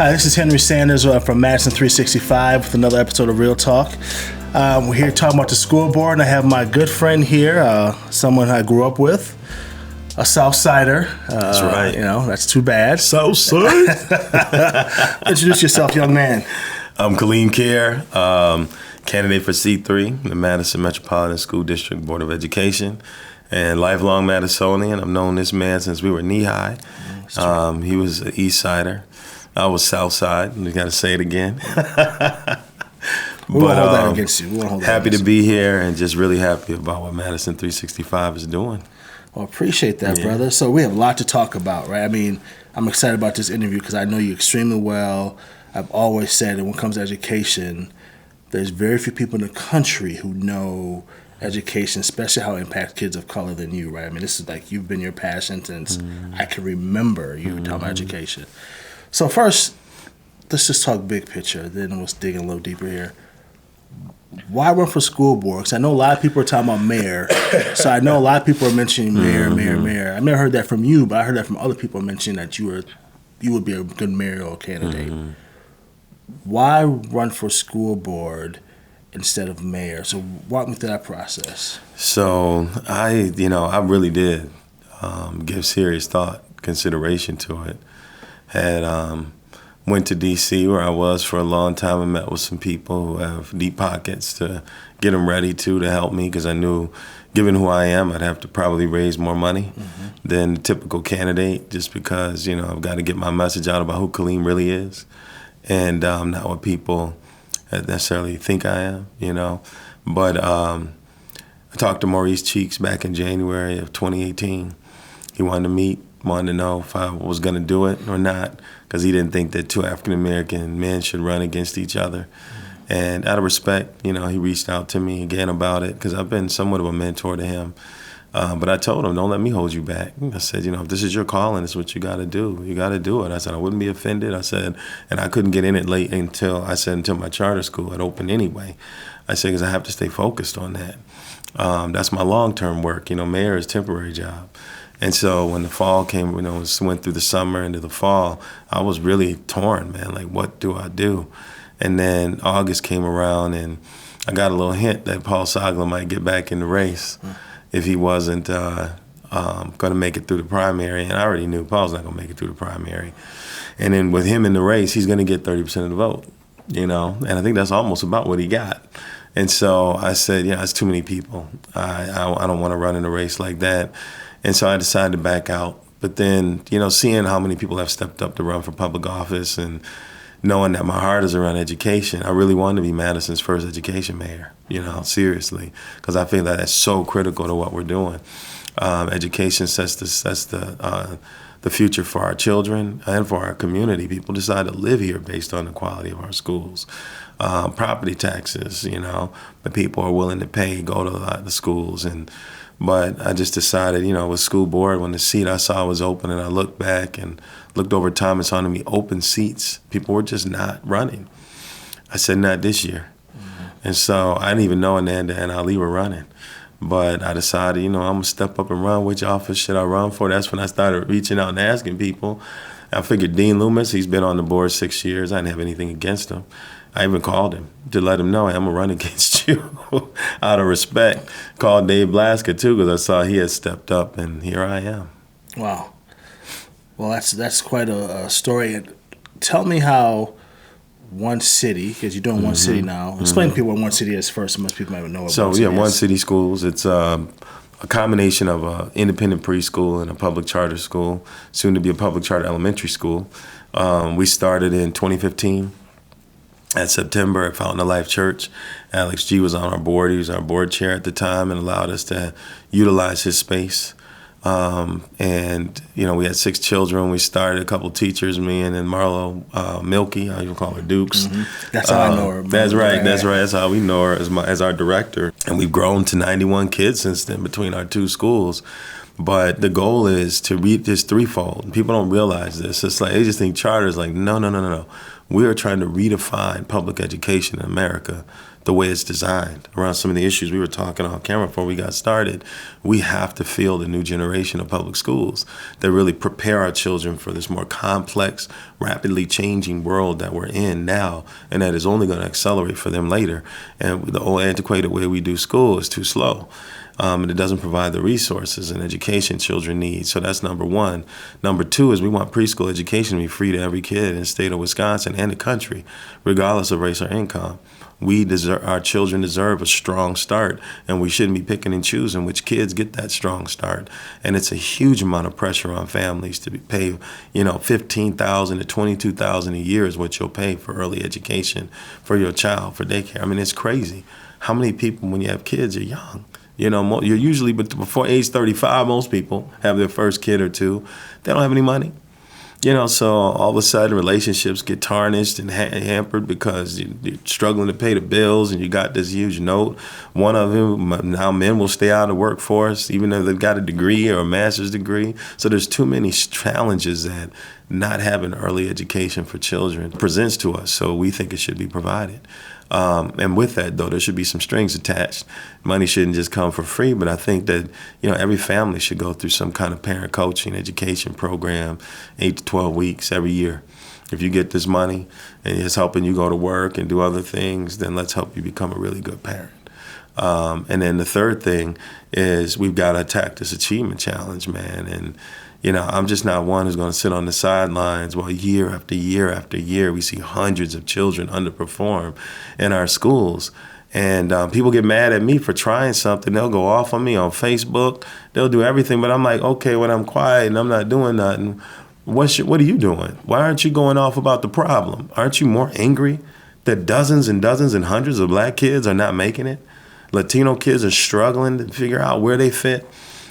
Hi, this is Henry Sanders from Madison 365 with another episode of Real Talk. We're here talking about the school board, and I have my good friend here, someone I grew up with, a South Sider. That's right. You know, that's too bad. South Side. Introduce yourself, young man. I'm Kaleem Caire, candidate for C3, the Madison Metropolitan School District Board of Education, and lifelong Madisonian. I've known this man since we were knee-high. He was an East Sider. I was South Side. You got to say it again. We won't hold that against you. Happy to be here and just really happy about what Madison 365 is doing. Well, appreciate that, brother. So we have a lot to talk about, right? I mean, I'm excited about this interview because I know you extremely well. I've always said that when it comes to education, there's very few people in the country who know education, especially how it impacts kids of color than you, right? I mean, this is like you've been your passion since I can remember you talking about education. So first, let's just talk big picture, then let's dig in a little deeper here. Why run for school board? Because I know a lot of people are talking about mayor. So I know a lot of people are mentioning mayor. I've never heard that from you, but I heard that from other people mentioning that you would be a good mayoral candidate. Why run for school board instead of mayor? So walk me through that process. So I really did give serious thought, consideration to it. Went to D.C. where I was for a long time and met with some people who have deep pockets to get them ready to help me, because I knew, given who I am, I'd have to probably raise more money than the typical candidate, just because, I've got to get my message out about who Kaleem really is and not what people necessarily think I am, But I talked to Maurice Cheeks back in January of 2018. He wanted to meet, wanted to know if I was going to do it or not, because he didn't think that two African-American men should run against each other. And out of respect, he reached out to me again about it, because I've been somewhat of a mentor to him. But I told him, don't let me hold you back. I said, if this is your calling, it's what you got to do. You got to do it. I said, I wouldn't be offended. I said, and I couldn't get in it late until my charter school had opened anyway. I said, because I have to stay focused on that. That's my long-term work. Mayor is a temporary job. And so when the fall came, went through the summer into the fall, I was really torn, man. Like, what do I do? And then August came around, and I got a little hint that Paul Sagla might get back in the race if he wasn't going to make it through the primary. And I already knew Paul's not going to make it through the primary. And then with him in the race, he's going to get 30% of the vote, And I think that's almost about what he got. And so I said, it's too many people. I don't want to run in a race like that. And so I decided to back out. But then, seeing how many people have stepped up to run for public office and knowing that my heart is around education, I really wanted to be Madison's first education mayor, seriously, because I feel that that's so critical to what we're doing. Education sets the future for our children and for our community. People decide to live here based on the quality of our schools. Property taxes, but people are willing to pay, go to the schools. But I just decided, with school board, when the seat I saw was open and I looked back and looked over time and saw to me open seats, people were just not running. I said, not this year. And so I didn't even know Ananda and Ali were running. But I decided, I'm going to step up and run. Which office should I run for? That's when I started reaching out and asking people. I figured Dean Loomis, he's been on the board 6 years. I didn't have anything against him. I even called him to let him know, hey, I'm going to run against you out of respect. Called Dave Blaska, too, because I saw he had stepped up, and here I am. Wow. Well, that's quite a story. And tell me how one city, because you're doing one city now. Explain to people what one city is first. Most people might know what one city is. One city schools. It's a combination of an independent preschool and a public charter school, soon to be a public charter elementary school. We started in 2015. At September at Fountain of Life Church. Alex G was on our board. He was our board chair at the time and allowed us to utilize his space. And we had 6 children. We started a couple teachers, me and then Marlo Milky, I even call her Dukes. That's how I know her. That's right. That's how we know her as our director. And we've grown to 91 kids since then between our 2 schools. But the goal is to reach this threefold. People don't realize this. It's like they just think charter is like, no. We are trying to redefine public education in America the way it's designed around some of the issues we were talking on camera before we got started. We have to field a new generation of public schools that really prepare our children for this more complex, rapidly changing world that we're in now, and that is only going to accelerate for them later. And the old antiquated way we do school is too slow. And it doesn't provide the resources and education children need. So that's number one. Number two is we want preschool education to be free to every kid in the state of Wisconsin and the country, regardless of race or income. Our children deserve a strong start, and we shouldn't be picking and choosing which kids get that strong start. And it's a huge amount of pressure on families to pay, $15,000 to $22,000 a year is what you'll pay for early education for your child, for daycare. I mean, it's crazy. How many people, when you have kids, are young? You're usually, but before age 35, most people have their first kid or two. They don't have any money. So all of a sudden relationships get tarnished and hampered because you're struggling to pay the bills and you got this huge note. One of them, now men will stay out of the workforce even though they've got a degree or a master's degree. So there's too many challenges that not having early education for children presents to us. So we think it should be provided. And with that, though, there should be some strings attached. Money shouldn't just come for free, but I think that, every family should go through some kind of parent coaching education program, 8 to 12 weeks every year. If you get this money and it's helping you go to work and do other things, then let's help you become a really good parent. And then the third thing is we've got to attack this achievement challenge, man. And I'm just not one who's going to sit on the sidelines while year after year after year we see hundreds of children underperform in our schools. And people get mad at me for trying something. They'll go off on me on Facebook. They'll do everything. But I'm like, okay, when I'm quiet and I'm not doing nothing, what are you doing? Why aren't you going off about the problem? Aren't you more angry that dozens and dozens and hundreds of black kids are not making it? Latino kids are struggling to figure out where they fit.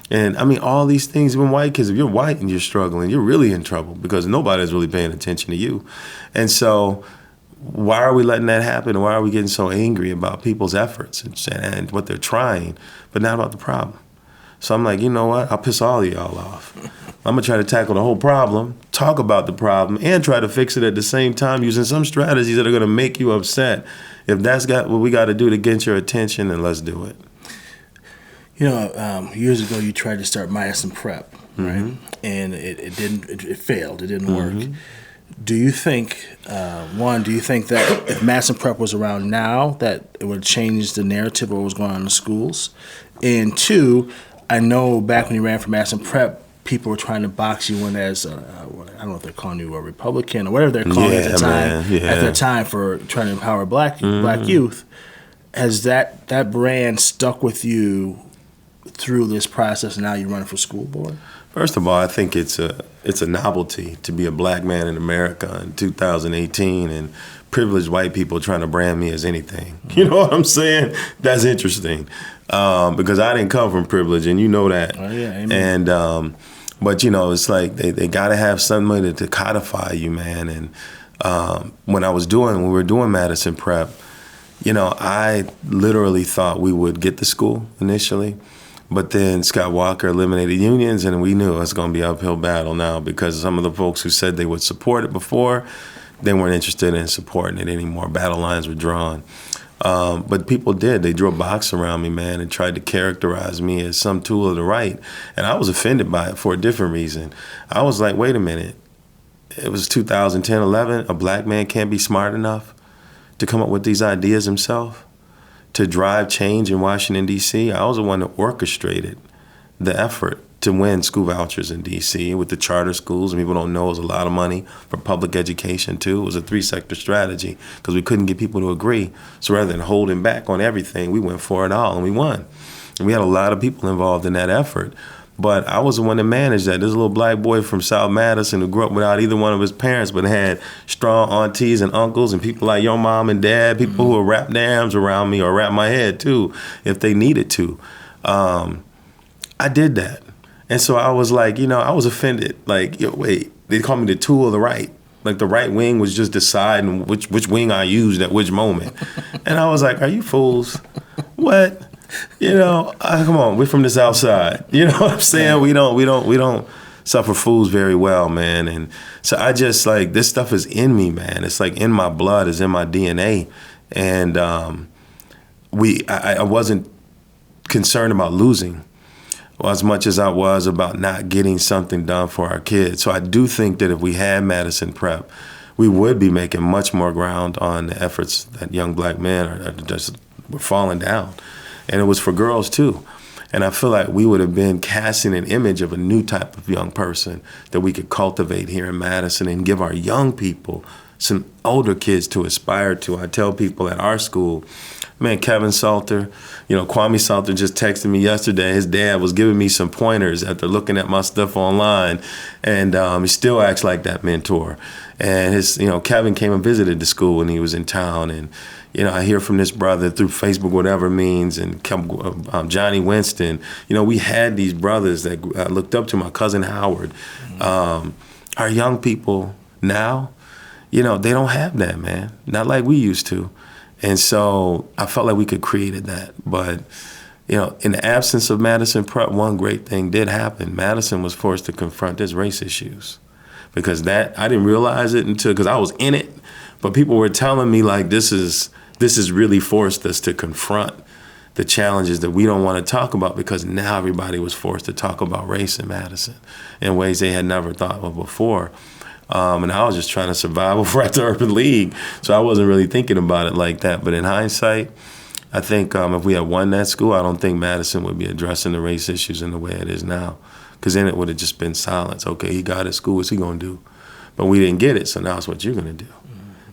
And I mean, all these things, even white kids, if you're white and you're struggling, you're really in trouble because nobody's really paying attention to you. And so why are we letting that happen? Why are we getting so angry about people's efforts and what they're trying, but not about the problem? So I'm like, you know what? I'll piss all of y'all off. I'm going to try to tackle the whole problem, talk about the problem, and try to fix it at the same time using some strategies that are going to make you upset. If that's what we got to do to get your attention, then let's do it. Years ago, you tried to start Madison Prep, right? Mm-hmm. And it didn't. It failed. It didn't work. Do you think, do you think that if Madison Prep was around now, that it would change the narrative of what was going on in the schools? And two, I know back when you ran for Madison Prep, people were trying to box you in as, I don't know if they're calling you a Republican or whatever they're calling at the time. Yeah. At the time for trying to empower black youth. Has that brand stuck with you through this process, and now you're running for school board? First of all, I think it's a novelty to be a black man in America in 2018 and privileged white people trying to brand me as anything. You know what I'm saying? That's interesting because I didn't come from privilege, and you know that. Oh, yeah, amen. And but it's like they got to have somebody to codify you, man. And when we were doing Madison Prep, I literally thought we would get the school initially. But then Scott Walker eliminated unions, and we knew it was going to be an uphill battle now because some of the folks who said they would support it before, they weren't interested in supporting it anymore. Battle lines were drawn. But people did. They drew a box around me, man, and tried to characterize me as some tool of the right. And I was offended by it for a different reason. I was like, wait a minute. It was 2010, 11. A black man can't be smart enough to come up with these ideas himself, to drive change in Washington, D.C. I was the one that orchestrated the effort to win school vouchers in D.C. with the charter schools. And people don't know it was a lot of money for public education, too. It was a 3-sector strategy because we couldn't get people to agree. So rather than holding back on everything, we went for it all and we won. And we had a lot of people involved in that effort. But I was the one that managed that. There's a little black boy from South Madison who grew up without either one of his parents, but had strong aunties and uncles and people like your mom and dad, people who would wrap their arms around me or wrap my head too, if they needed to. I did that. And so I was like, I was offended. Like, wait, they call me the tool of the right. Like the right wing was just deciding which wing I used at which moment. And I was like, are you fools? What? Come on, we're from the South Side. You know what I'm saying? We don't suffer fools very well, man. And so I just this stuff is in me, man. It's like in my blood, it's in my DNA. And I wasn't concerned about losing as much as I was about not getting something done for our kids. So I do think that if we had Madison Prep, we would be making much more ground on the efforts that young black men are just were falling down. And it was for girls too. And I feel like we would have been casting an image of a new type of young person that we could cultivate here in Madison and give our young people some older kids to aspire to. I tell people at our school, man, Kevin Salter, Kwame Salter just texted me yesterday. His dad was giving me some pointers after looking at my stuff online. And he still acts like that mentor. And Kevin came and visited the school when he was in town. And, I hear from this brother through Facebook, whatever it means, and Johnny Winston. We had these brothers that I looked up to, my cousin Howard. Our young people now, they don't have that, man. Not like we used to. And so I felt like we could create that. But, in the absence of Madison Prep, one great thing did happen. Madison was forced to confront its race issues. Because I didn't realize it because I was in it. But people were telling me like this has really forced us to confront the challenges that we don't want to talk about, because now everybody was forced to talk about race in Madison in ways they had never thought of before. And I was just trying to survive before at the Urban League, so I wasn't really thinking about it like that. But in hindsight, I think if we had won that school, I don't think Madison would be addressing the race issues in the way it is now, because then it would have just been silence. Okay, he got his school, what's he going to do? But we didn't get it, so now it's what you're going to do.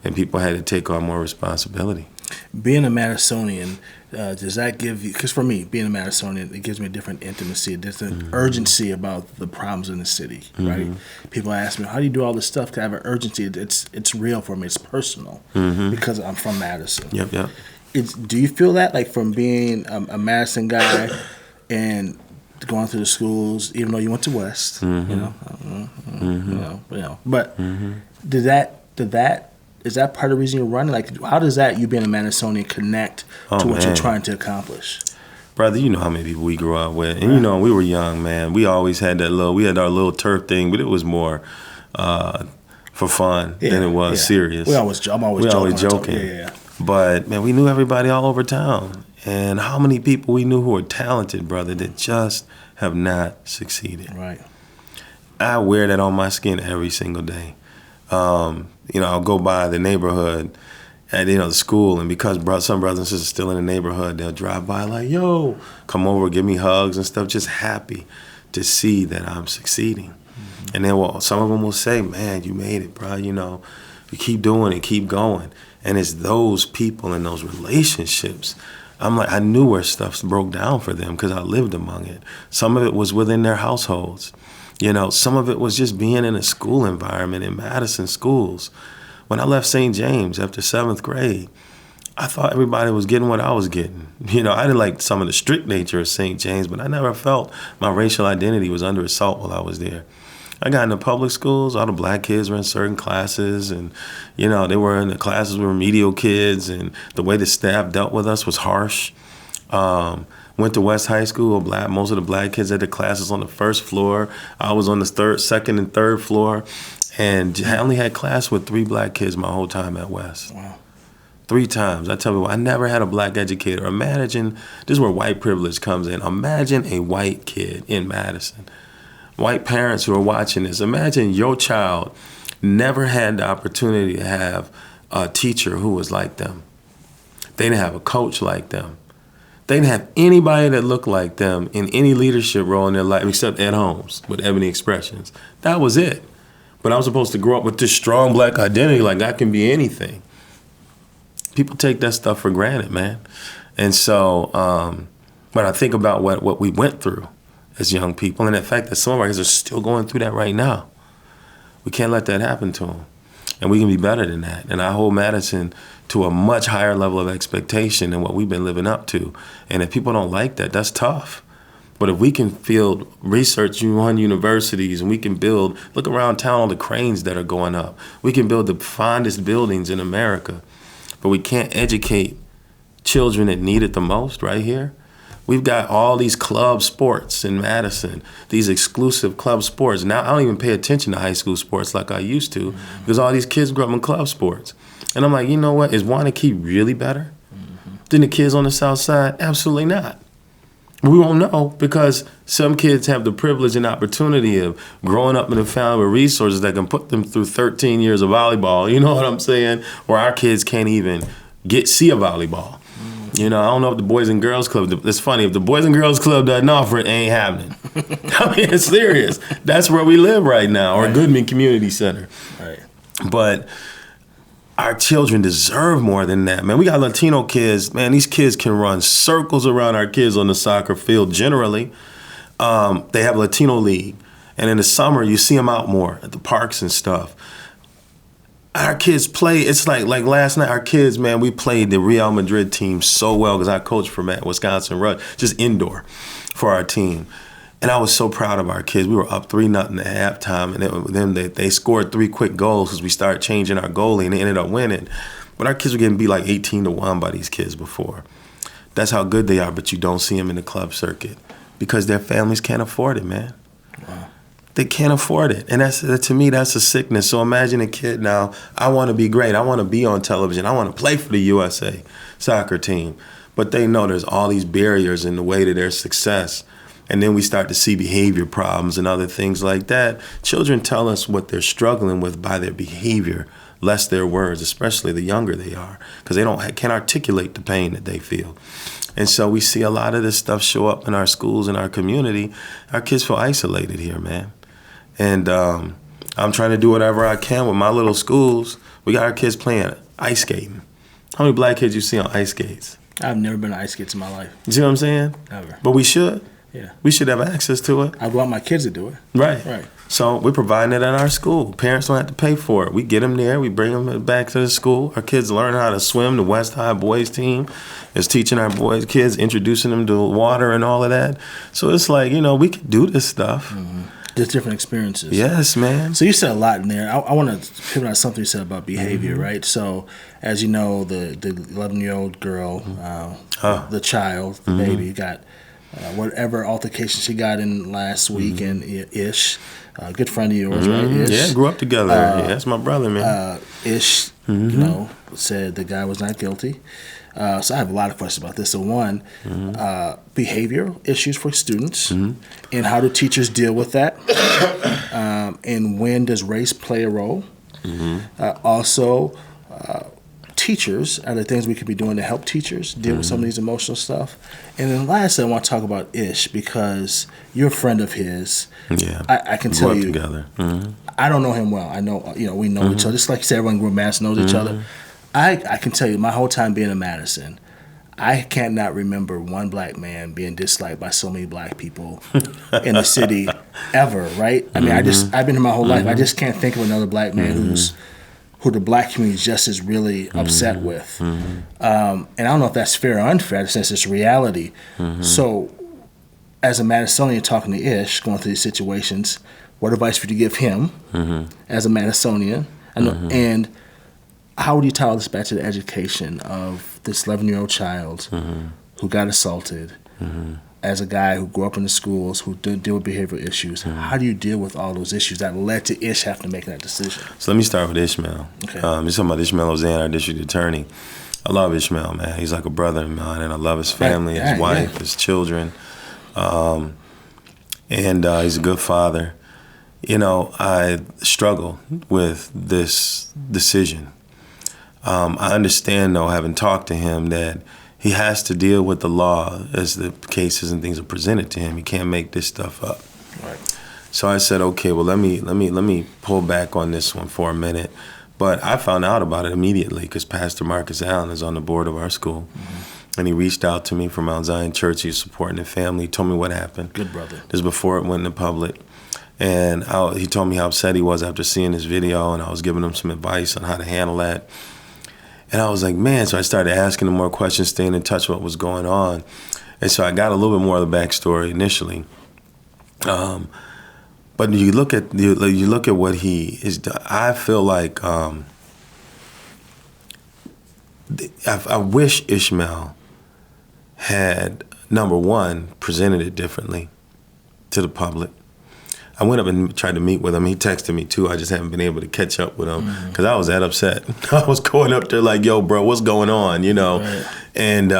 And people had to take on more responsibility. Being a Madisonian, does that give you, because for me, being a Madisonian, it gives me a different intimacy, a different urgency about the problems in the city, right? People ask me, how do you do all this stuff? Because I have an urgency. It's real for me. It's personal because I'm from Madison. Yep. Do you feel that, like, from being a Madison guy and going through the schools, even though you went to West, but is that part of the reason you're running? Like, how does that, you being a Madisonian, connect to what you're trying to accomplish? Brother, you know how many people we grew up with. And we were young, man. We always had we had our little turf thing, but it was more for fun than it was serious. I'm always joking. Yeah. But, man, we knew everybody all over town. And how many people we knew who were talented, brother, that just have not succeeded. Right. I wear that on my skin every single day. I'll go by the neighborhood at the school, and because some brothers and sisters are still in the neighborhood, they'll drive by like, yo, come over, give me hugs and stuff, just happy to see that I'm succeeding. And then some of them will say, man, you made it, bro. You keep doing it, keep going. And it's those people and those relationships. I'm like, I knew where stuff broke down for them because I lived among it. Some of it was within their households. Some of it was just being in a school environment in Madison schools. When I left St. James after 7th grade, I thought everybody was getting what I was getting. I didn't like some of the strict nature of St. James, but I never felt my racial identity was under assault while I was there. I got into public schools, all the black kids were in certain classes, and, they were in the classes with remedial kids, and the way the staff dealt with us was harsh. Went to West High School, most of the black kids had their classes on the first floor. I was on the second and third floor, and I only had class with 3 black kids my whole time at West. Wow. 3 times. I tell people, I never had a black educator. Imagine, this is where white privilege comes in. Imagine a white kid in Madison. White parents who are watching this, imagine your child never had the opportunity to have a teacher who was like them. They didn't have a coach like them. They didn't have anybody that looked like them in any leadership role in their life except Ed Holmes with Ebony Expressions. That was it. But I was supposed to grow up with this strong black identity, like I can be anything. People take that stuff for granted, man. And so when I think about what we went through as young people, and the fact that some of our kids are still going through that right now, we can't let that happen to them. And we can be better than that. And I hold Madison to a much higher level of expectation than what we've been living up to. And if people don't like that, that's tough. But if we can field research universities, and we can look around town, all the cranes that are going up. We can build the fondest buildings in America, but we can't educate children that need it the most right here. We've got all these club sports in Madison, these exclusive club sports. Now I don't even pay attention to high school sports like I used to because all these kids grew up in club sports. And I'm like, you know what? Is Wanakee really better? than the kids on the South Side? Absolutely not. We won't know because some kids have the privilege and opportunity of growing up in a family with resources that can put them through 13 years of volleyball. You know what I'm saying? Where our kids can't even see a volleyball. You know, I don't know if the Boys and Girls Club, it's funny, if the Boys and Girls Club doesn't offer it, it ain't happening. I mean, it's serious. That's where we live right now, or Goodman Community Center. Right. But our children deserve more than that, man. We got Latino kids, man. These kids can run circles around our kids on the soccer field generally. They have a Latino league. And in the summer, you see them out more at the parks and stuff. Our kids play, it's like last night, our kids, man, we played the Real Madrid team so well because I coached for Wisconsin Rush, just indoor for our team. And I was so proud of our kids. We were up 3-0 at halftime, and then they scored 3 quick goals because we started changing our goalie, and they ended up winning. But our kids were getting beat like 18-1 by these kids before. That's how good they are, but you don't see them in the club circuit because their families can't afford it, man. Wow. They can't afford it. And to me, that's a sickness. So imagine a kid now, I want to be great. I want to be on television. I want to play for the USA soccer team. But they know there's all these barriers in the way to their success. And then we start to see behavior problems and other things like that. Children tell us what they're struggling with by their behavior, less their words, especially the younger they are, because they can't articulate the pain that they feel. And so we see a lot of this stuff show up in our schools and our community. Our kids feel isolated here, man. And I'm trying to do whatever I can with my little schools. We got our kids playing ice skating. How many black kids you see on ice skates? I've never been on ice skates in my life. You see what I'm saying? Never. But we should. Yeah. We should have access to it. I want my kids to do it. Right. Right. So we're providing it at our school. Parents don't have to pay for it. We get them there. We bring them back to the school. Our kids learn how to swim. The West High boys team is teaching our kids, introducing them to water and all of that. So it's like, we could do this stuff. Mm-hmm. Just different experiences. Yes, man. So you said a lot in there. I want to pivot on something you said about behavior, right? So, as you know, the 11-year-old girl, the child, the baby, got whatever altercation she got in last week, and Ish, a good friend of yours, right? Ish, yeah, grew up together. Yeah, that's my brother, man. Ish, said the guy was not guilty. So I have a lot of questions about this. So one, behavioral issues for students, and how do teachers deal with that? And when does race play a role? Also, teachers, are there things we could be doing to help teachers deal with some of these emotional stuff? And then lastly, I want to talk about Ish because you're a friend of his. Yeah, I can tell you. Together. I don't know him well. I know, we know each other. Just like you said, everyone in Madison knows each other. I can tell you, my whole time being in Madison, I cannot remember one black man being disliked by so many black people in the city ever, right? I mean, I've been here my whole life. I just can't think of another black man who the black community just is really upset with. And I don't know if that's fair or unfair, since it's reality. So as a Madisonian talking to Ish, going through these situations, what advice would you give him as a Madisonian? And how would you tie all this back to the education of this 11-year-old child who got assaulted, as a guy who grew up in the schools, who did deal with behavioral issues? How do you deal with all those issues that led to Ish having to make that decision? So let me start with Ishmael. Okay. You're talking about Ishmael Ozan, our district attorney. I love Ishmael, man. He's like a brother of mine, and I love his family, his wife, his children. And he's a good father. I struggle with this decision. I understand, though, having talked to him, that he has to deal with the law as the cases and things are presented to him. He can't make this stuff up. Right. So I said, okay, well, let me pull back on this one for a minute. But I found out about it immediately because Pastor Marcus Allen is on the board of our school. And he reached out to me from Mount Zion Church. He's supporting the family. He told me what happened. Good brother. This was before it went into public. And he told me how upset he was after seeing this video, and I was giving him some advice on how to handle that. And I was like, man, so I started asking him more questions, staying in touch with what was going on. And so I got a little bit more of the backstory initially. But you look at what he is. I feel like I wish Ishmael had, number one, presented it differently to the public. I went up and tried to meet with him. He texted me too. I just haven't been able to catch up with him because I was that upset. I was going up there like, yo, bro, what's going on? You know? Right. And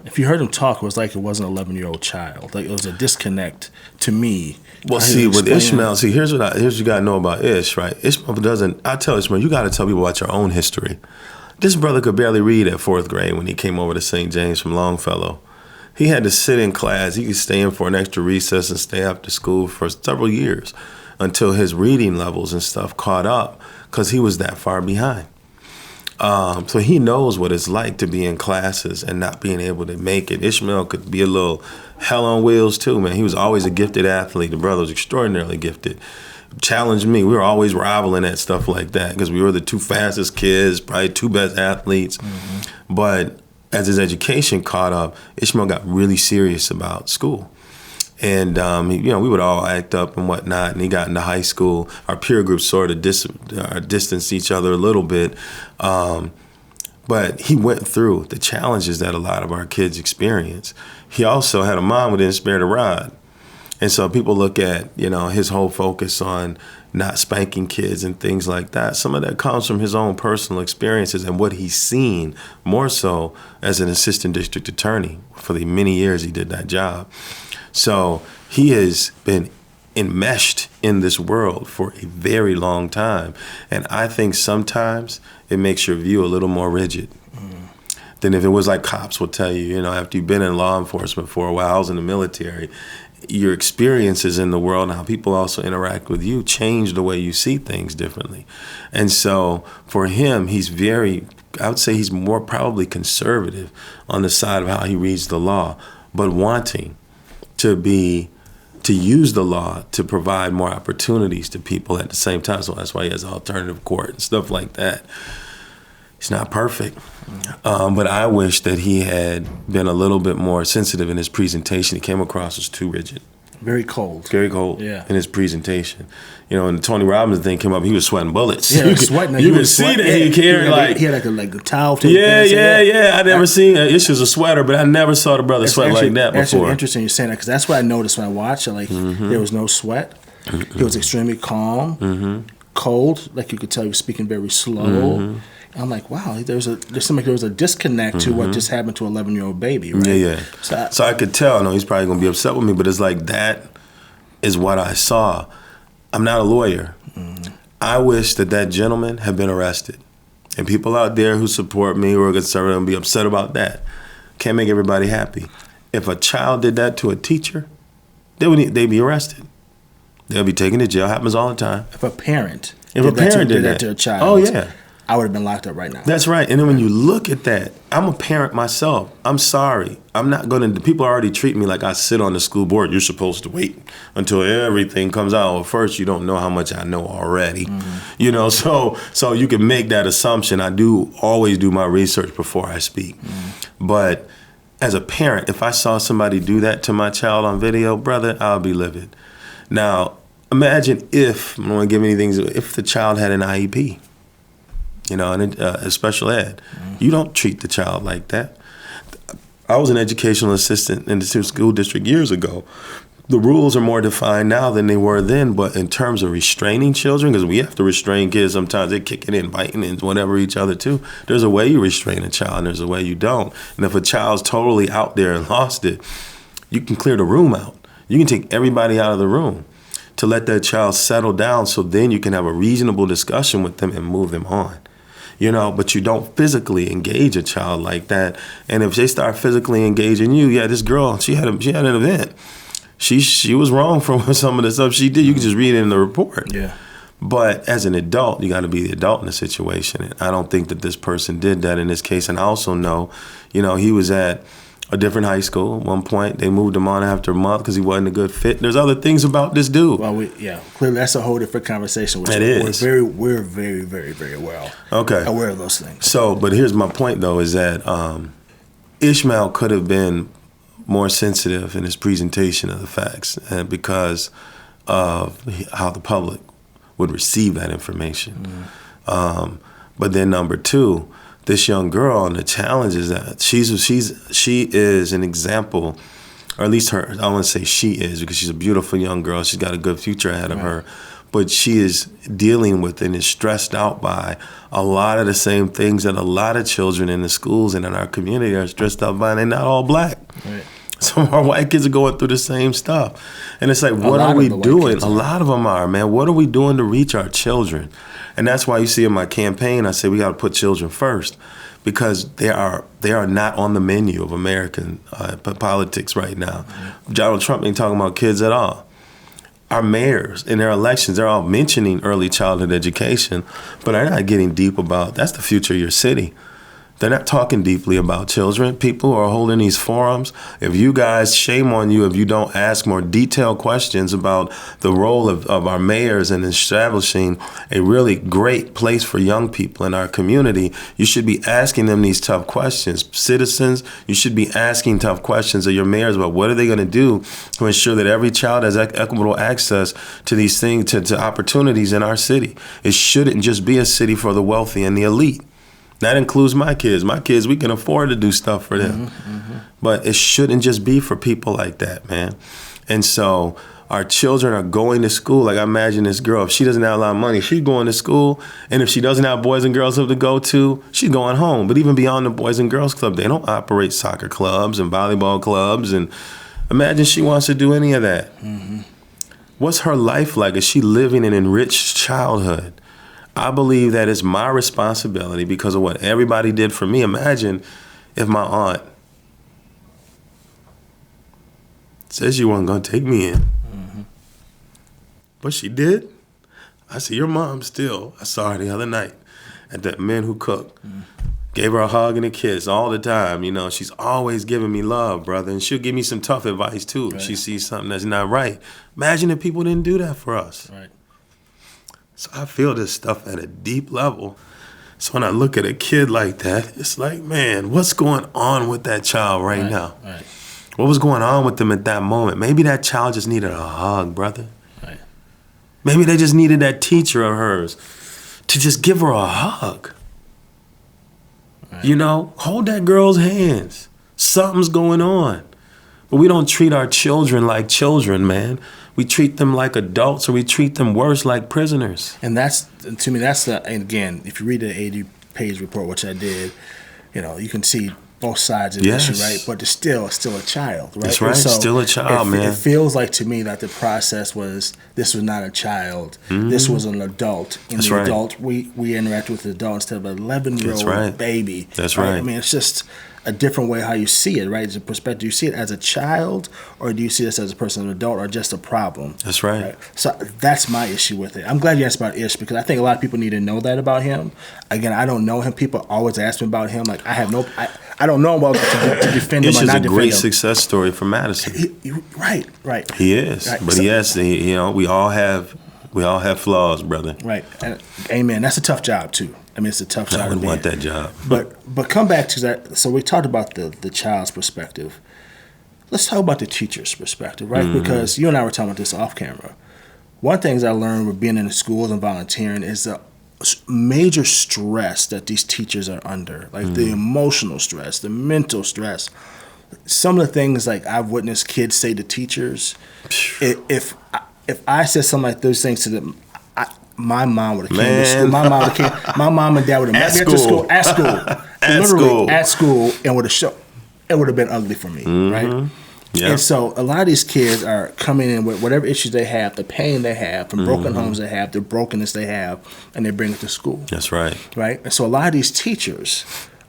if you heard him talk, it was like it wasn't an 11-year-old child. Like it was a disconnect to me. Well, see, with Ishmael, here's what you got to know about Ish, right? Ishmael doesn't, I tell Ishmael, you got to tell people about your own history. This brother could barely read at 4th grade when he came over to St. James from Longfellow. He had to sit in class. He could stay in for an extra recess and stay after school for several years until his reading levels and stuff caught up because he was that far behind. So he knows what it's like to be in classes and not being able to make it. Ishmael could be a little hell on wheels too, man. He was always a gifted athlete. The brother was extraordinarily gifted. Challenged me. We were always rivaling at stuff like that because we were the 2 fastest kids, probably 2 best athletes. Mm-hmm. But as his education caught up, Ishmael got really serious about school. And, we would all act up and whatnot. And he got into high school. Our peer group sort of distanced each other a little bit. But he went through the challenges that a lot of our kids experience. He also had a mom who didn't spare the rod. And so people look at, his whole focus on not spanking kids and things like that. Some of that comes from his own personal experiences and what he's seen more so as an assistant district attorney for the many years he did that job. So he has been enmeshed in this world for a very long time. And I think sometimes it makes your view a little more rigid than if it was like cops will tell you, after you've been in law enforcement for a while, I was in the military, your experiences in the world and how people also interact with you change the way you see things differently. And so for him, I would say he's more probably conservative on the side of how he reads the law, but wanting to use the law to provide more opportunities to people at the same time. So that's why he has alternative court and stuff like that. He's not perfect, but I wish that he had been a little bit more sensitive in his presentation. He came across as too rigid. Very cold. Very cold in his presentation. When the Tony Robbins thing came up, he was sweating bullets. Yeah, you sweating. You could see that he carried he had like a towel. Yeah. I never seen issues of sweater, but I never saw the brother sweat like that before. Actually, interesting you saying that because that's what I noticed when I watched it. Like there was no sweat. He was extremely calm, cold. Like you could tell he was speaking very slow. I'm like, wow, there was a disconnect to what just happened to an 11-year-old baby, right? Yeah. So I could tell. I know he's probably going to be upset with me, but it's like that is what I saw. I'm not a lawyer. I wish that gentleman had been arrested. And people out there who support me or are conservative and be upset about that. Can't make everybody happy. If a child did that to a teacher, they'd be arrested. They'll be taken to jail. Happens all the time. If a parent did that to a child. Oh, yeah. I would have been locked up right now. That's right. And then when you look at that, I'm a parent myself. I'm sorry. I'm not going to, people already treat me like I sit on the school board. You're supposed to wait until everything comes out. Well, first, you don't know how much I know already. So you can make that assumption. I do always do my research before I speak. But as a parent, if I saw somebody do that to my child on video, brother, I'll be livid. Now, imagine if, I don't want to give anything, if the child had an IEP. And a special ed. You don't treat the child like that. I was an educational assistant in the school district years ago. The rules are more defined now than they were then, but in terms of restraining children, because we have to restrain kids sometimes, they're kicking in, biting and whatever each other too. There's a way you restrain a child and there's a way you don't. And if a child's totally out there and lost it, you can clear the room out. You can take everybody out of the room to let that child settle down so then you can have a reasonable discussion with them and move them on. But you don't physically engage a child like that. And if they start physically engaging you, this girl, she had an event. She was wrong for some of the stuff she did. You can just read it in the report. Yeah. But as an adult, you got to be the adult in the situation. And I don't think that this person did that in this case. And I also know, he was at a different high school at one point. They moved him on after a month because he wasn't a good fit. There's other things about this dude. Well, clearly that's a whole different conversation. Which we're very, very, very well aware of those things. So, but here's my point though, is that Ishmael could have been more sensitive in his presentation of the facts because of how the public would receive that information. But then number two, this young girl and the challenges that she is an example or at least her, I don't want to say she is, because she's a beautiful young girl. She's got a good future ahead of her. But she is dealing with and is stressed out by a lot of the same things that a lot of children in the schools and in our community are stressed out by, and they're not all black. Right. Some of our white kids are going through the same stuff. And it's like, what are we doing? A lot of them are, man. What are we doing to reach our children? And that's why you see in my campaign, I say we got to put children first, because they are not on the menu of American politics right now. Mm-hmm. Donald Trump ain't talking about kids at all. Our mayors in their elections, they're all mentioning early childhood education, but they're not getting deep about, that's the future of your city. They're not talking deeply about children. People who are holding these forums, if you guys, shame on you if you don't ask more detailed questions about the role of our mayors in establishing a really great place for young people in our community. You should be asking them these tough questions. Citizens, you should be asking tough questions of your mayors about what are they going to do to ensure that every child has equitable access to these things, to opportunities in our city. It shouldn't just be a city for the wealthy and the elite. That includes my kids. My kids, we can afford to do stuff for them. Mm-hmm, mm-hmm. But it shouldn't just be for people like that, man. And so our children are going to school. Like, I imagine this girl, if she doesn't have a lot of money, she's going to school. And if she doesn't have boys and girls club to go to, she's going home. But even beyond the boys and girls club, they don't operate soccer clubs and volleyball clubs. And imagine she wants to do any of that. Mm-hmm. What's her life like? Is she living an enriched childhood? I believe that it's my responsibility because of what everybody did for me. Imagine if my aunt says she wasn't going to take me in. Mm-hmm. But she did. I see your mom still. I saw her the other night at that Men Who Cook. Mm-hmm. Gave her a hug and a kiss all the time. You know, she's always giving me love, brother. And she'll give me some tough advice, too, if she sees something that's not right. Imagine if people didn't do that for us. Right. So I feel this stuff at a deep level. So when I look at a kid like that, it's like, man, what's going on with that child right now? Right. What was going on with them at that moment? Maybe that child just needed a hug, brother. Right. Maybe they just needed that teacher of hers to just give her a hug. Right. You know, hold that girl's hands. Something's going on. But we don't treat our children like children, man. We treat them like adults, or we treat them worse like prisoners. And that's, to me, that's the, and again, if you read the 80-page report, which I did, you know, you can see both sides of the issue, right? But it's still a child, right? That's right, so still a child, man. It feels like to me that the process was, this was not a child. Mm-hmm. This was an adult. And that's the adult, we interact with the adult instead of an 11-year-old baby. That's right. I mean, it's just a different way how you see it, right? It's a perspective. Do you see it as a child, or do you see this as a person, an adult, or just a problem? That's right. So that's my issue with it. I'm glad you asked about Ish, because I think a lot of people need to know that about him. Again, I don't know him. People always ask me about him. Like, I don't know about to defend him or not defend him. Ish is a great success story for Madison. Right. He is, right. But you know, we all have flaws, brother. Right. Amen. That's a tough job too. I mean, it's a tough job. I wouldn't want that job. But come back to that. So we talked about the child's perspective. Let's talk about the teacher's perspective, right? Mm-hmm. Because you and I were talking about this off camera. One thing I learned with being in the schools and volunteering is the major stress that these teachers are under, like the emotional stress, the mental stress. Some of the things like I've witnessed kids say to teachers, if I said something like those things to them, my mom would have came to school. My mom and dad would have met me at school, and it would have been ugly for me, right? Yep. And so a lot of these kids are coming in with whatever issues they have, the pain they have, from broken homes they have, the brokenness they have, and they bring it to school. That's right. Right? And so a lot of these teachers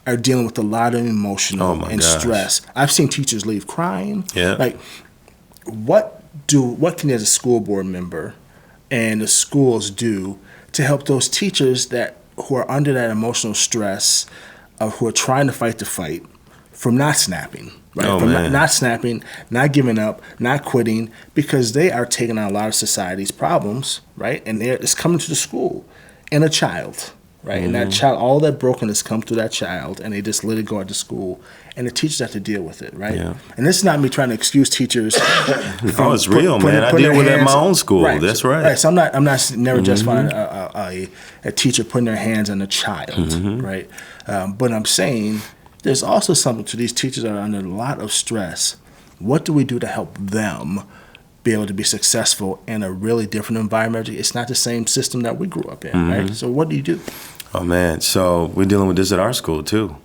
are dealing with a lot of emotional stress. I've seen teachers leave crying. Yeah. Like, what can you as a school board member and the schools do to help those teachers who are under that emotional stress, who are trying to fight the fight, from not snapping, right? From not snapping, not giving up, not quitting, because they are taking on a lot of society's problems, right? And it's coming to the school and a child, right? And that child, all that brokenness comes to that child, and they just let it go at the school, and the teachers have to deal with it, right? Yeah. And this is not me trying to excuse teachers. It's real, man. I deal with it at my own school. Right. That's right. Right. So I'm not never justifying a teacher putting their hands on a child, right? But I'm saying there's also something to these teachers that are under a lot of stress What do we do to help them be able to be successful in a really different environment? It's not the same system that we grew up in, right? So what do you do? Oh man, so we're dealing with this at our school too.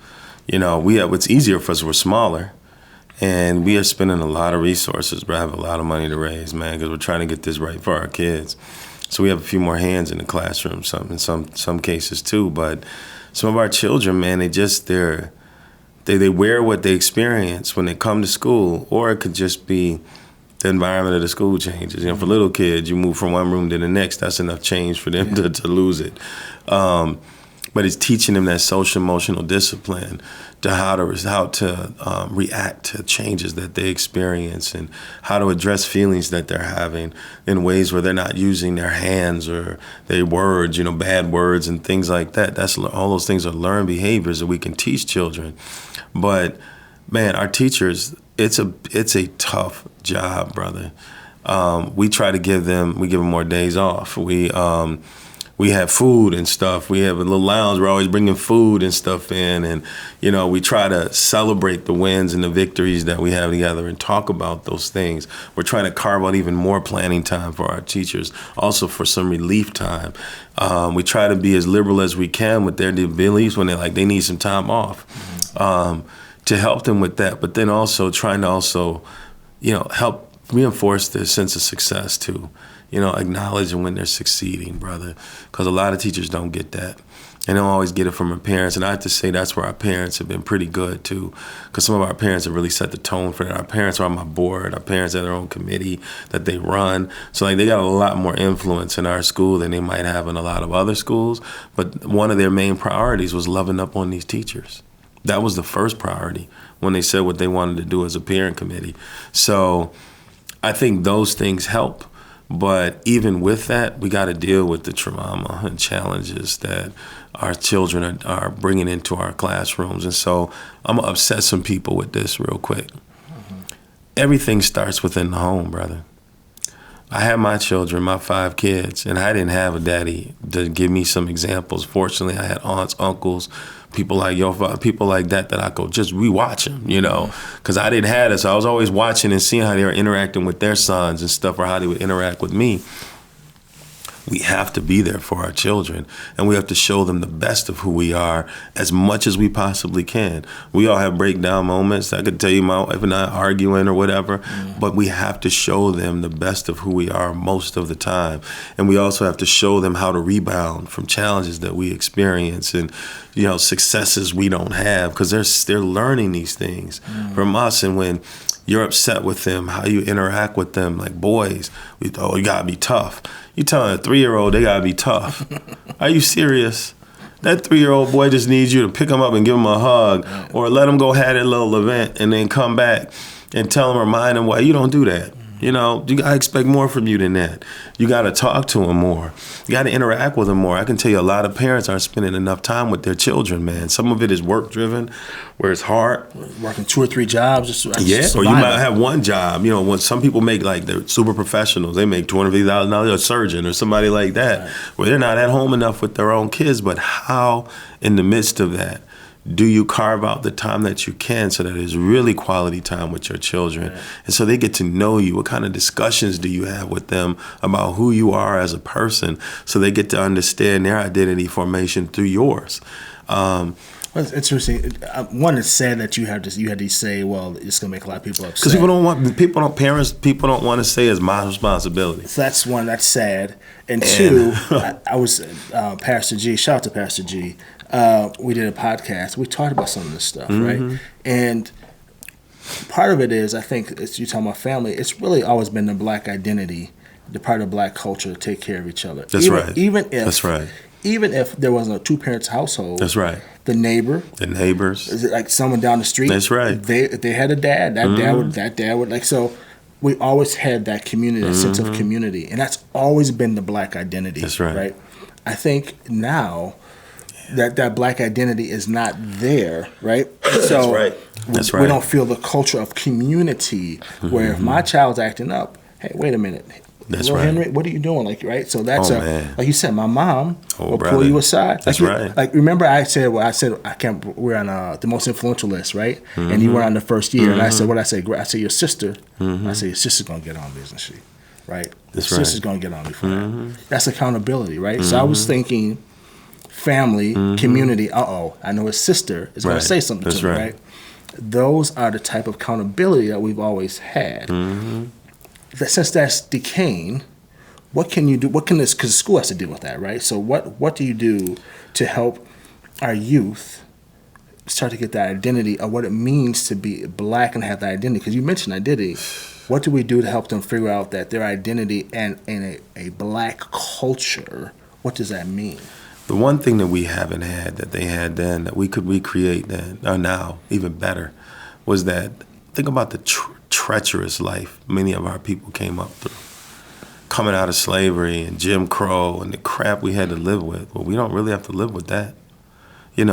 It's easier for us, we're smaller, and we are spending a lot of resources, but I have a lot of money to raise, man, because we're trying to get this right for our kids. So we have a few more hands in the classroom, in some cases too. But some of our children, man, they wear what they experience when they come to school, or it could just be the environment of the school changes. For little kids, you move from one room to the next, that's enough change for them to lose it. But it's teaching them that social emotional discipline, to how to react to changes that they experience, and how to address feelings that they're having in ways where they're not using their hands or their words, bad words and things like that. All those things are learned behaviors that we can teach children. But man, our teachers, it's a tough job, brother. We try to give them more days off. We have food and stuff. We have a little lounge. We're always bringing food and stuff in. And, we try to celebrate the wins and the victories that we have together and talk about those things. We're trying to carve out even more planning time for our teachers, also for some relief time. We try to be as liberal as we can with their beliefs when they need some time off, to help them with that. But then also trying to help reinforce their sense of success too. Acknowledging when they're succeeding, brother, because a lot of teachers don't get that. And they don't always get it from their parents. And I have to say that's where our parents have been pretty good too, because some of our parents have really set the tone for that. Our parents are on my board. Our parents have their own committee that they run. So they got a lot more influence in our school than they might have in a lot of other schools. But one of their main priorities was loving up on these teachers. That was the first priority when they said what they wanted to do as a parent committee. So I think those things help. But even with that, we got to deal with the trauma and challenges that our children are bringing into our classrooms. And so I'm going to upset some people with this real quick. Everything starts within the home, brother. I had my children, my 5 kids, and I didn't have a daddy to give me some examples. Fortunately, I had aunts, uncles, people like your father, people like that I could just rewatch them, because I didn't have it. So I was always watching and seeing how they were interacting with their sons and stuff, or how they would interact with me. We have to be there for our children, and we have to show them the best of who we are as much as we possibly can. We all have breakdown moments. I could tell you my wife and I arguing or whatever, but we have to show them the best of who we are most of the time. And we also have to show them how to rebound from challenges that we experience and, successes we don't have, because they're learning these things from us. And when you're upset with them, how you interact with them, like boys, you gotta be tough. You telling a 3-year-old they gotta be tough. Are you serious? That 3-year-old boy just needs you to pick him up and give him a hug, or let him go have that little event and then come back and tell him, remind him why you don't do that. I expect more from you than that. You got to talk to them more. You got to interact with them more. I can tell you a lot of parents aren't spending enough time with their children, man. Some of it is work-driven, where it's hard. Working 2 or 3 jobs. Or you might have one job. When some people make, they're super professionals. They make $250,000, a surgeon or somebody like that, where they're not at home enough with their own kids. But how, in the midst of that, do you carve out the time that you can so that it's really quality time with your children? Right. And so they get to know you. What kind of discussions do you have with them about who you are as a person, so they get to understand their identity formation through yours? Well, it's interesting. One, it's sad that you had to say, well, it's going to make a lot of people upset. Because people don't want to say it's my responsibility. So that's one, that's sad. And 2, I was Pastor G, shout out to Pastor G. We did a podcast. We talked about some of this stuff, right? And part of it is, I think, as you talking about family, it's really always been the Black identity, the part of Black culture to take care of each other. Even if there wasn't a 2-parents household. That's right. The neighbors. Is it like someone down the street? That's right. They had a dad. That dad would so. We always had that community, that sense of community, and that's always been the Black identity. That's right. I think now that Black identity is not there, right? So that's right. We don't feel the culture of community where if my child's acting up, hey, wait a minute, That's little right. Henry, what are you doing? Like, right? So that's man. like you said, my mom will brother. pull you aside. That's right. Like, remember I said I can't. We're on the most influential list, right? And you were on the first year, and I said, what I say? I said, your sister. I said, your sister's gonna get on business sheet, right? That's your right. sister's gonna get on before that. That's accountability, right? So I was thinking, family, community. I know his sister is gonna say something to me, right? Those are the type of accountability that we've always had. Since that's decaying, what can you do? What can this? Because school has to deal with that, right? So what do you do to help our youth start to get that identity of what it means to be black and have that identity? Because you mentioned identity. What do we do to help them figure out that their identity and in a black culture, what does that mean? The one thing that we haven't had that they had then that we could recreate then, or now, even better, was that, think about the treacherous life many of our people came up through. Coming out of slavery and Jim Crow and the crap we had to live with. Well, we don't really have to live with that.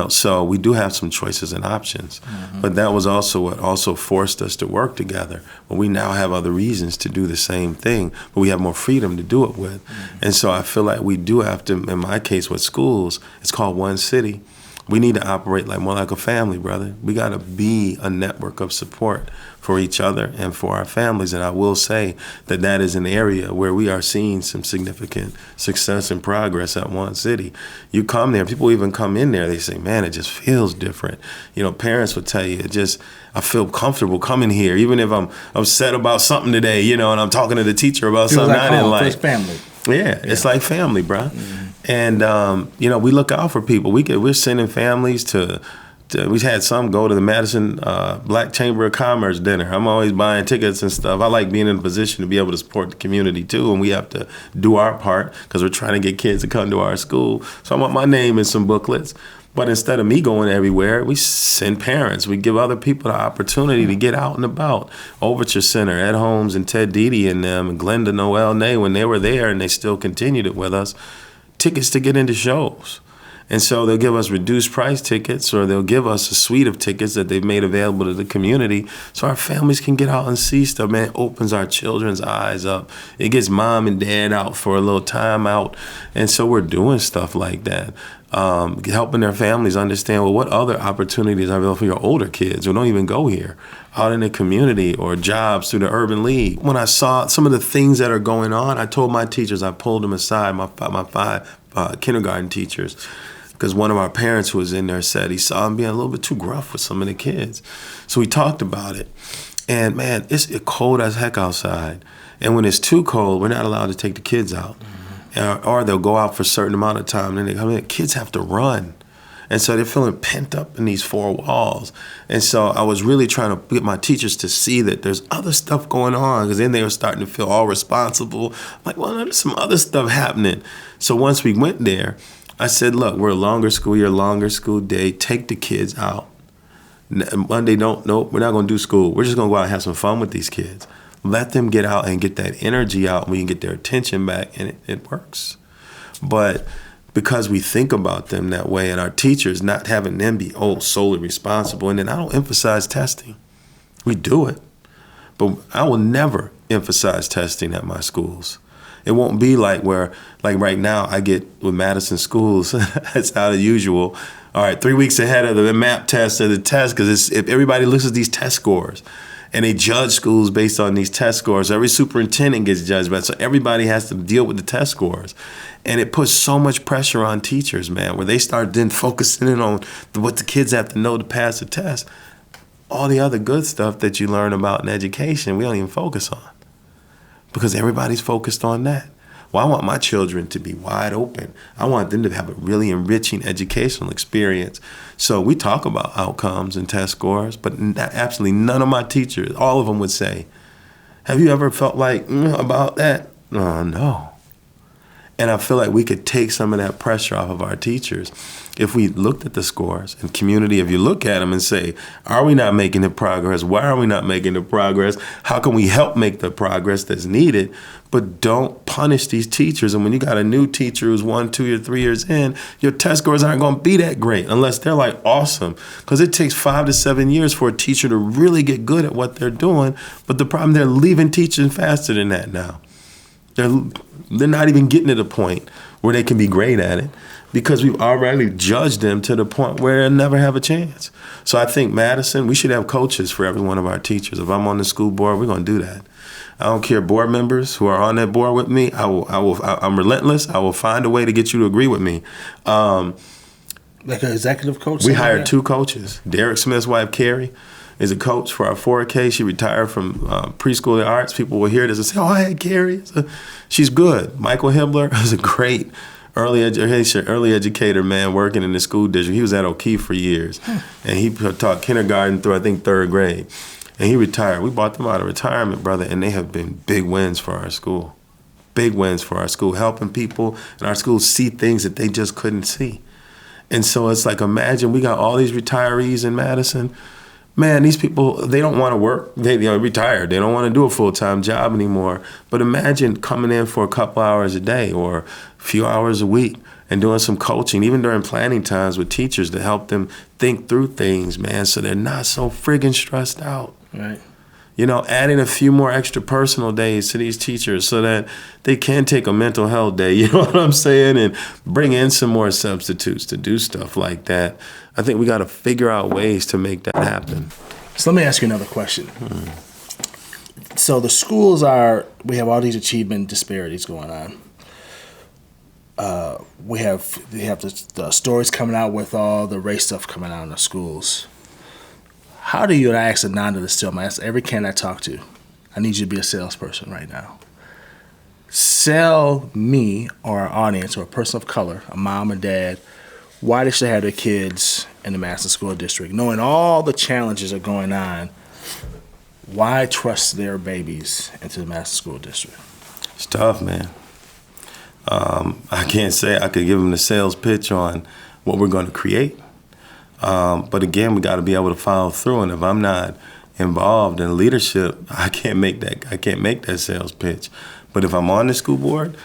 So we do have some choices and options. But that was also what also forced us to work together. But we now have other reasons to do the same thing, but we have more freedom to do it with. And so I feel like we do have to, in my case with schools, it's called One City. We need to operate more like a family, brother. We got to be a network of support for each other and for our families. And I will say that is an area where we are seeing some significant success and progress at One City. You come there, people even come in there, they say, man, it just feels different. Parents would tell you, I feel comfortable coming here, even if I'm upset about something today, and I'm talking to the teacher about something I didn't like. It's family. Yeah, it's like family, bro. And, we look out for people. We're sending families to we had some go to the Madison Black Chamber of Commerce dinner. I'm always buying tickets and stuff. I like being in a position to be able to support the community too, and we have to do our part because we're trying to get kids to come to our school. So I want my name in some booklets. But instead of me going everywhere, we send parents. We give other people the opportunity to get out and about. Overture Center, Ed Holmes and Ted Dede and them, and Glenda Noel Nay, when they were there, and they still continued it with us, tickets to get into shows. And so they'll give us reduced price tickets, or they'll give us a suite of tickets that they've made available to the community so our families can get out and see stuff. Man, it opens our children's eyes up. It gets mom and dad out for a little time out. And so we're doing stuff like that, helping their families understand, well, what other opportunities are available for your older kids who don't even go here, out in the community, or jobs through the Urban League. When I saw some of the things that are going on, I told my teachers, I pulled them aside, my five kindergarten teachers, because one of our parents who was in there said he saw him being a little bit too gruff with some of the kids. So we talked about it. And man, it's cold as heck outside. And when it's too cold, we're not allowed to take the kids out. Or they'll go out for a certain amount of time, and then they come in. Kids have to run. And so they're feeling pent up in these four walls. And so I was really trying to get my teachers to see that there's other stuff going on, because then they were starting to feel all responsible. I'm like, well, there's some other stuff happening. So once we went there, I said, look, we're a longer school year, longer school day. Take the kids out. Monday, we're not going to do school. We're just going to go out and have some fun with these kids. Let them get out and get that energy out. We can get their attention back, and it works. But because we think about them that way, and our teachers not having them be solely responsible, and then I don't emphasize testing. We do it. But I will never emphasize testing at my schools. It won't be like right now I get with Madison schools, it's out of usual. All right, 3 weeks ahead of the MAP test or the test, because if everybody looks at these test scores, and they judge schools based on these test scores. Every superintendent gets judged by it, so everybody has to deal with the test scores. And it puts so much pressure on teachers, man, where they start then focusing in on what the kids have to know to pass the test. All the other good stuff that you learn about in education, we don't even focus on, because everybody's focused on that. Well, I want my children to be wide open. I want them to have a really enriching educational experience. So we talk about outcomes and test scores, but absolutely none of my teachers, all of them would say, have you ever felt like about that? No. And I feel like we could take some of that pressure off of our teachers if we looked at the scores and community. If you look at them and say, are we not making the progress? Why are we not making the progress? How can we help make the progress that's needed? But don't punish these teachers. And when you got a new teacher who's 1, 2, or 3 years in, your test scores aren't going to be that great unless they're like awesome. Because it takes 5 to 7 years for a teacher to really get good at what they're doing. But the problem, they're leaving teaching faster than that now. They're not even getting to the point where they can be great at it because we've already judged them to the point where they'll never have a chance. So I think Madison, we should have coaches for every one of our teachers. If I'm on the school board, we're going to do that. I don't care, board members who are on that board with me, I'm relentless. I will find a way to get you to agree with me. Like an executive coach? We hired 2 coaches. Derek Smith's wife, Carrie, is a coach for our 4K. She retired from preschool and arts. People will hear this and say, oh, I had Carrie. She's good. Michael Hibbler is a great early educator, man, working in the school district. He was at O'Keefe for years. And he taught kindergarten through, I think, 3rd grade. And he retired. We bought them out of retirement, brother, and they have been big wins for our school. Big wins for our school, helping people in our schools see things that they just couldn't see. And so it's like, imagine we got all these retirees in Madison. Man, these people, they don't want to work. They're retired. They don't want to do a full-time job anymore. But imagine coming in for a couple hours a day or a few hours a week and doing some coaching, even during planning times with teachers to help them think through things, man, so they're not so friggin' stressed out. Right. You know, adding a few more extra personal days to these teachers so that they can take a mental health day, you know what I'm saying, and bring in some more substitutes to do stuff like that. I think we got to figure out ways to make that happen. So let me ask you another question. So the schools we have all these achievement disparities going on. We have the stories coming out with all the race stuff coming out in the schools. How do you, and I ask Ananda this still, I ask every candidate I talk to, I need you to be a salesperson right now. Sell me or our audience or a person of color, a mom or dad, why they should have their kids in the Madison School District. Knowing all the challenges are going on, why trust their babies into the Madison School District? It's tough, man. I can't say I could give them the sales pitch on what we're going to create. But again, we got to be able to follow through. And if I'm not involved in leadership, I can't make that sales pitch. But if I'm on the school board,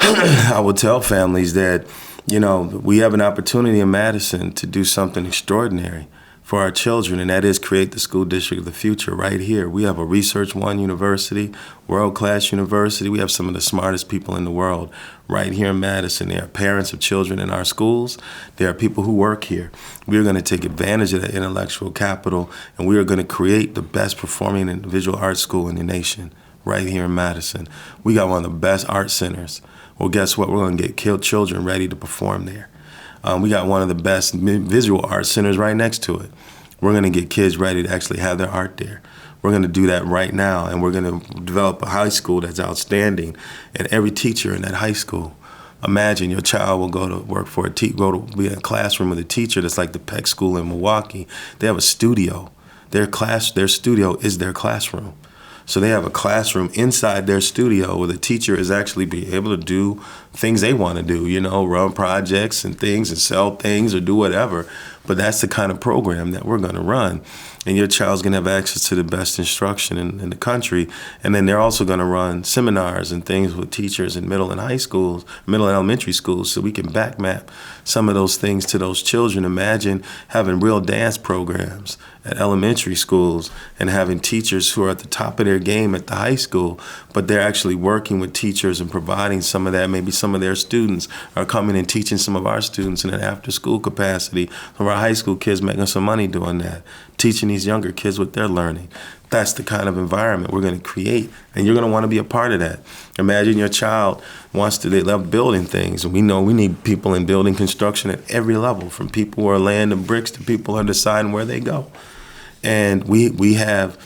I will tell families that, you know, we have an opportunity in Madison to do something extraordinary for our children, and that is create the school district of the future right here. We have a Research One university, world-class university. We have some of the smartest people in the world right here in Madison. There are parents of children in our schools. There are people who work here. We are going to take advantage of that intellectual capital, and we are going to create the best performing individual art school in the nation right here in Madison. We got one of the best art centers. Well, guess what? We're going to get children ready to perform there. We got one of the best visual art centers right next to it. We're going to get kids ready to actually have their art there. We're going to do that right now, and we're going to develop a high school that's outstanding, and every teacher in that high school. Imagine your child will go to work for go to be in a classroom with a teacher that's like the Peck School in Milwaukee. They have a studio. Their studio is their classroom. So they have a classroom inside their studio where the teacher is actually be able to do things they want to do, you know, run projects and things and sell things or do whatever. But that's the kind of program that we're going to run. And your child's going to have access to the best instruction in the country. And then they're also going to run seminars and things with teachers in middle and elementary schools, so we can back map some of those things to those children. Imagine having real dance programs at elementary schools and having teachers who are at the top of their game at the high school, but they're actually working with teachers and providing some of that. Maybe some of their students are coming and teaching some of our students in an after-school capacity. Some of our high school kids making some money doing that, teaching these younger kids what they're learning. That's the kind of environment we're going to create, and you're going to want to be a part of that. Imagine your child they love building things, and we know we need people in building construction at every level, from people who are laying the bricks to people who are deciding where they go. And we have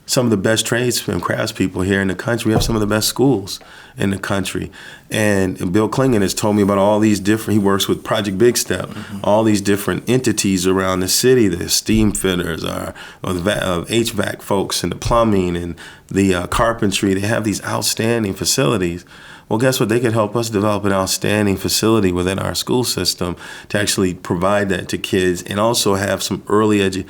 some of the best trades and craftspeople here in the country. We have some of the best schools in the country. And Bill Klingon has told me about all these different, he works with Project Big Step, all these different entities around the city, the steam fitters, or the HVAC folks, and the plumbing and the carpentry. They have these outstanding facilities. Well, guess what? They could help us develop an outstanding facility within our school system to actually provide that to kids, and also have some early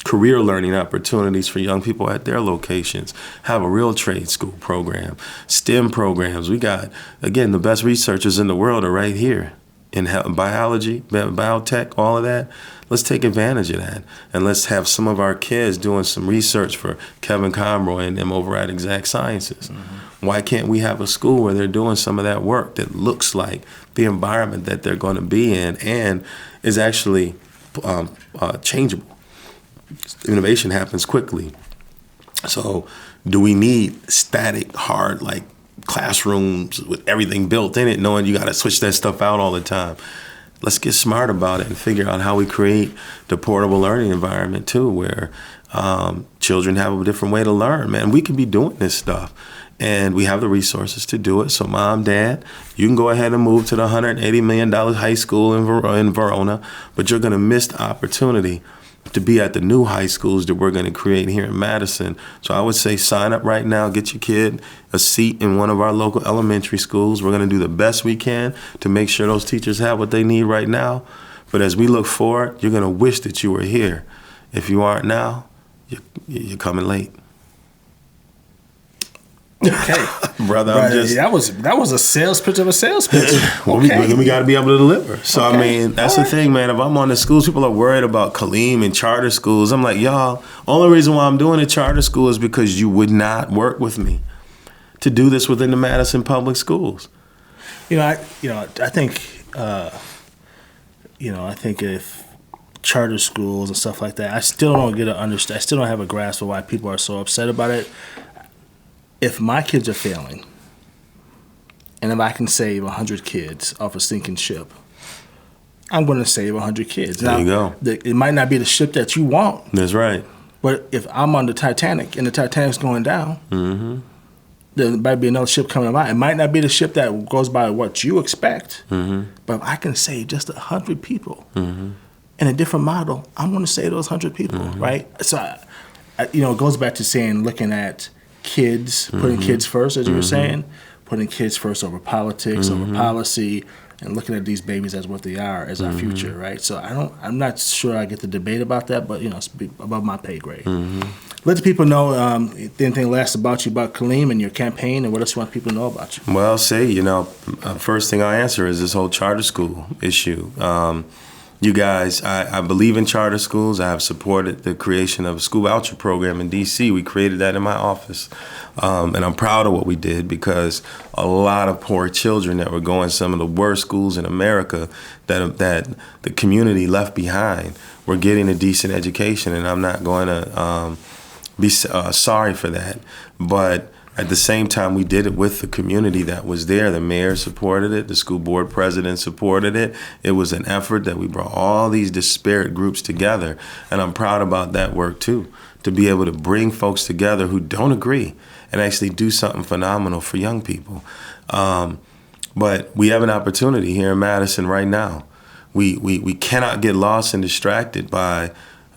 career learning opportunities for young people at their locations. Have a real trade school program, STEM programs. We got, again, the best researchers in the world are right here in biology, biotech, all of that. Let's take advantage of that, and let's have some of our kids doing some research for Kevin Conroy and them over at Exact Sciences. Why can't we have a school where they're doing some of that work that looks like the environment that they're going to be in and is actually changeable? Innovation happens quickly. So do we need static, hard, like classrooms with everything built in it, knowing you got to switch that stuff out all the time? Let's get smart about it and figure out how we create the portable learning environment too, where children have a different way to learn. Man, we can be doing this stuff, and we have the resources to do it. So mom, dad, you can go ahead and move to the $180 million high school in Verona, but you're going to miss the opportunity to be at the new high schools that we're going to create here in Madison. So I would say sign up right now, get your kid a seat in one of our local elementary schools. We're going to do the best we can to make sure those teachers have what they need right now. But as we look forward, you're going to wish that you were here. If you aren't now, you're coming late. Okay, brother. That was a sales pitch of a sales pitch. Okay. We got to be able to deliver. So okay. I mean, that's the thing, man. If I'm on the schools, people are worried about Kaleem and charter schools. I'm like, y'all. Only reason why I'm doing a charter school is because you would not work with me to do this within the Madison public schools. I think if charter schools and stuff like that, I still don't have a grasp of why people are so upset about it. If my kids are failing, and if I can save 100 kids off a sinking ship, I'm going to save 100 kids. There you go. It might not be the ship that you want. That's right. But if I'm on the Titanic and the Titanic's going down, mm-hmm. there might be another ship coming by. It might not be the ship that goes by what you expect, mm-hmm. but if I can save just 100 people mm-hmm. in a different model, I'm going to save those 100 people, mm-hmm. right? So, it goes back to looking at kids, putting kids first, as you were saying, putting kids first over politics, over policy, and looking at these babies as what they are, as our future, right? So I'm not sure I get the debate about that, but it's above my pay grade. Let the people know anything last about you, about Kaleem and your campaign, and what else you want people to know about you. Well, first thing I answer is this whole charter school issue. You guys, I believe in charter schools. I have supported the creation of a school voucher program in D.C. We created that in my office. And I'm proud of what we did, because a lot of poor children that were going to some of the worst schools in America that the community left behind were getting a decent education. And I'm not going to be sorry for that. But at the same time, we did it with the community that was there. The mayor supported it. The school board president supported it. It was an effort that we brought all these disparate groups together. And I'm proud about that work, too, to be able to bring folks together who don't agree and actually do something phenomenal for young people. But we have an opportunity here in Madison right now. We cannot get lost and distracted by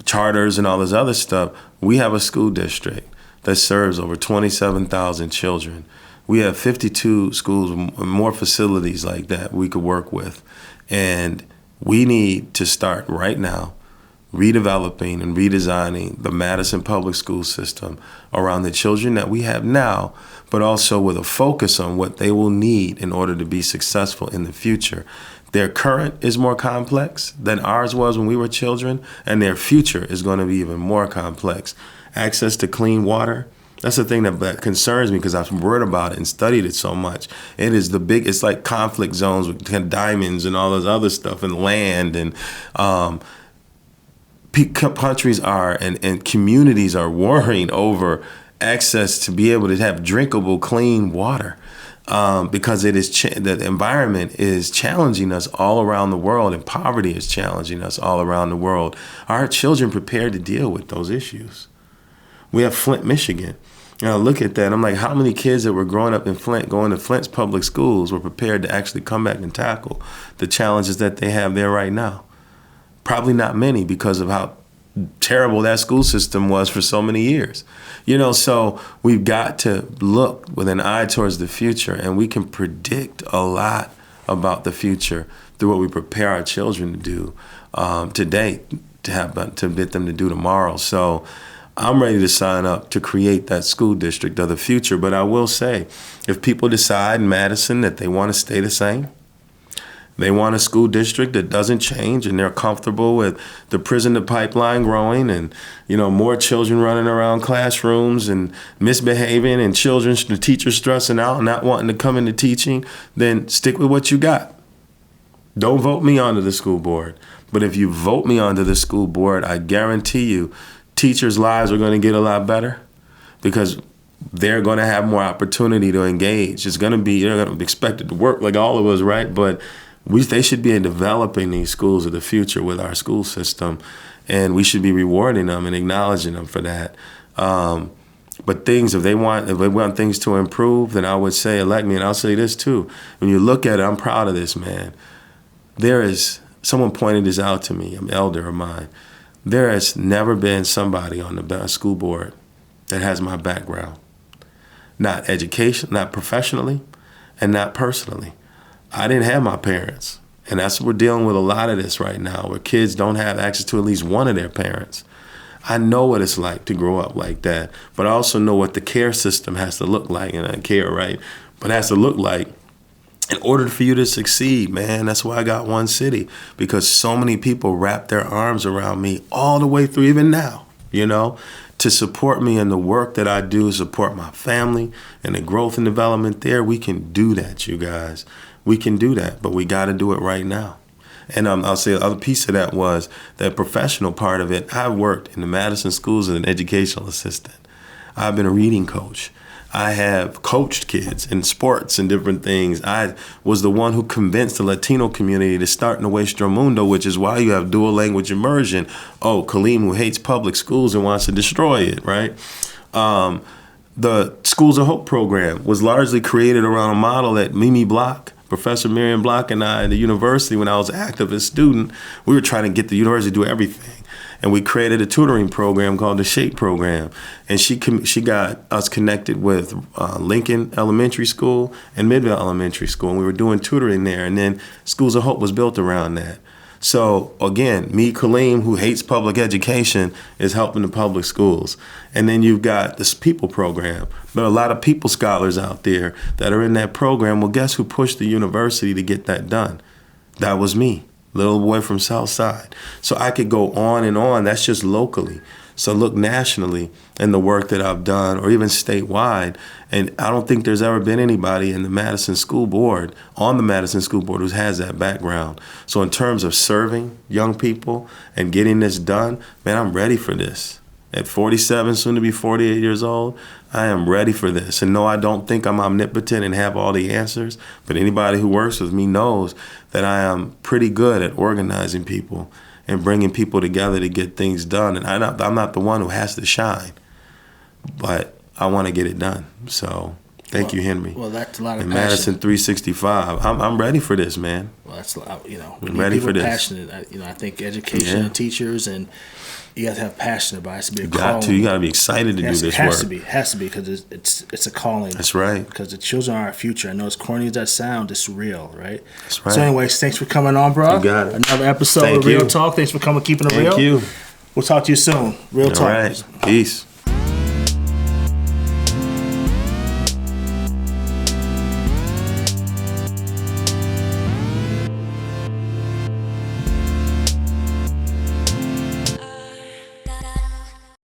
charters and all this other stuff. We have a school district that serves over 27,000 children. We have 52 schools, more facilities like that we could work with. And we need to start right now redeveloping and redesigning the Madison public school system around the children that we have now, but also with a focus on what they will need in order to be successful in the future. Their current is more complex than ours was when we were children, and their future is going to be even more complex. Access to clean water, that's the thing that concerns me, because I've read about it and studied it so much. It's like conflict zones with diamonds and all this other stuff, and land, and countries are and communities are warring over access to be able to have drinkable, clean water. Because the environment is challenging us all around the world, and poverty is challenging us all around the world. Are our children prepared to deal with those issues? We have Flint, Michigan. I look at that, I'm like, how many kids that were growing up in Flint, going to Flint's public schools, were prepared to actually come back and tackle the challenges that they have there right now? Probably not many, because of how terrible that school system was for so many years. So we've got to look with an eye towards the future, and we can predict a lot about the future through what we prepare our children to do today to get them to do tomorrow. So I'm ready to sign up to create that school district of the future. But I will say, if people decide in Madison that they want to stay the same, They want a school district that doesn't change, and they're comfortable with the prison to pipeline growing and, more children running around classrooms and misbehaving and the teachers stressing out and not wanting to come into teaching. Then stick with what you got. Don't vote me onto the school board. But if you vote me onto the school board, I guarantee you teachers' lives are going to get a lot better because they're going to have more opportunity to engage. They're going to be expected to work like all of us, right? But they should be developing these schools of the future with our school system, and we should be rewarding them and acknowledging them for that. But if they want things to improve, then I would say elect me. And I'll say this too: when you look at it, I'm proud of this, man. Someone pointed this out to me, an elder of mine. There has never been somebody on the school board that has my background. Not education, not professionally, and not personally. I didn't have my parents. And we're dealing with a lot of this right now, where kids don't have access to at least one of their parents. I know what it's like to grow up like that, but I also know what the care system has to look like, and I care, right? But it has to look like in order for you to succeed, man. That's why I got One City, because so many people wrap their arms around me all the way through, even now, to support me in the work that I do, support my family and the growth and development there. We can do that, you guys. We can do that, but we got to do it right now. And I'll say the other piece of that was the professional part of it. I worked in the Madison schools as an educational assistant. I've been a reading coach. I have coached kids in sports and different things. I was the one who convinced the Latino community to start Nuestro Mundo, which is why you have dual language immersion. Oh, Kaleem, who hates public schools and wants to destroy it, right? The Schools of Hope program was largely created around a model that Mimi Block, Professor Miriam Block, and I at the university, when I was an activist student, we were trying to get the university to do everything. And we created a tutoring program called the SHAPE program. And she got us connected with Lincoln Elementary School and Midvale Elementary School. And we were doing tutoring there. And then Schools of Hope was built around that. So again, me, Kaleem, who hates public education, is helping the public schools. And then you've got this people program. There are a lot of people scholars out there that are in that program. Well, guess who pushed the university to get that done? That was me. Little boy from South Side. So I could go on and on. That's just locally. So look nationally in the work that I've done, or even statewide. And I don't think there's ever been anybody in the Madison School Board, on the Madison School Board, who has that background. So in terms of serving young people and getting this done, man, I'm ready for this. At 47, soon to be 48 years old, I am ready for this. And no, I don't think I'm omnipotent and have all the answers, but anybody who works with me knows that I am pretty good at organizing people and bringing people together to get things done. And I'm not the one who has to shine, but I want to get it done. So thank you, Henry. Well, that's a lot of and passion. Madison 365. I'm ready for this, man. Well, that's I'm ready for this. Passionate. I think education and teachers, and you have to have passion about it. It has to be a calling. You got to be excited to do this work. Has to be because it's a calling. That's right. Because the children are our future. I know as corny as that sounds, it's real, right? That's right. So anyways, thanks for coming on, bro. You got it. Another episode of Real Talk. Thanks for coming, keeping it real. Thank you. We'll talk to you soon. Real Talk. All right. Peace.